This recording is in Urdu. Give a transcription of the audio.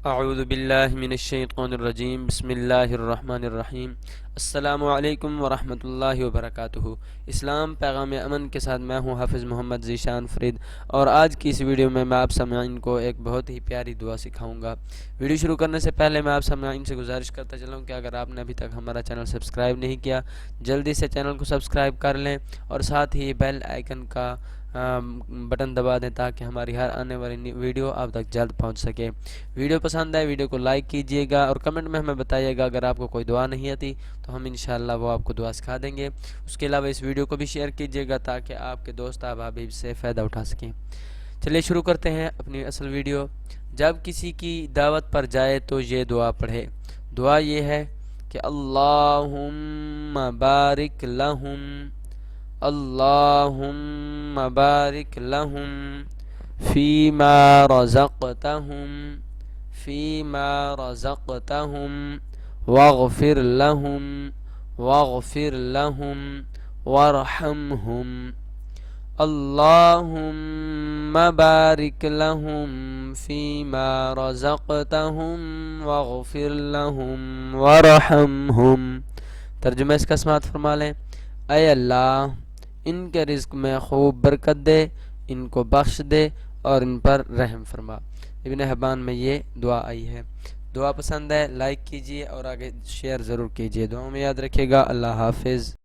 اعوذ باللہ من الشیطان الرجیم بسم اللہ الرحمن الرحیم السلام علیکم ورحمۃ اللہ وبرکاتہ۔ اسلام پیغام امن کے ساتھ میں ہوں حافظ محمد ذیشان فرید، اور آج کی اس ویڈیو میں آپ سامعین کو ایک بہت ہی پیاری دعا سکھاؤں گا۔ ویڈیو شروع کرنے سے پہلے میں آپ سامعین سے گزارش کرتا چلوں کہ اگر آپ نے ابھی تک ہمارا چینل سبسکرائب نہیں کیا، جلدی سے چینل کو سبسکرائب کر لیں اور ساتھ ہی بیل آئیکن کا بٹن دبا دیں تاکہ ہماری ہر آنے والی ویڈیو آپ تک جلد پہنچ سکے۔ ویڈیو پسند آئے ویڈیو کو لائک کیجئے گا اور کمنٹ میں ہمیں بتائیے گا اگر آپ کو کوئی دعا نہیں آتی تو ہم انشاءاللہ وہ آپ کو دعا سکھا دیں گے۔ اس کے علاوہ اس ویڈیو کو بھی شیئر کیجئے گا تاکہ آپ کے دوست احباب سے فائدہ اٹھا سکیں۔ چلیے شروع کرتے ہیں اپنی اصل ویڈیو۔ جب کسی کی دعوت پر جائے تو یہ دعا پڑھے۔ دعا یہ ہے کہ اللہم بارک لہم، اللہم بارک لہم فیما رزقتہم، فیما رزقتہم واغفر لہم، واغفر لہم وارحمہم، اللہم بارک لہم فیما رزقتہم واغفر لہم وارحمہم۔ ترجمہ اس کا سماعت فرما لیں۔ اے اللہ، ان کے رزق میں خوب برکت دے، ان کو بخش دے اور ان پر رحم فرما۔ ابن حبان میں یہ دعا آئی ہے۔ دعا پسند ہے لائک کیجئے اور آگے شیئر ضرور کیجئے۔ دعاؤں میں یاد رکھیے گا۔ اللہ حافظ۔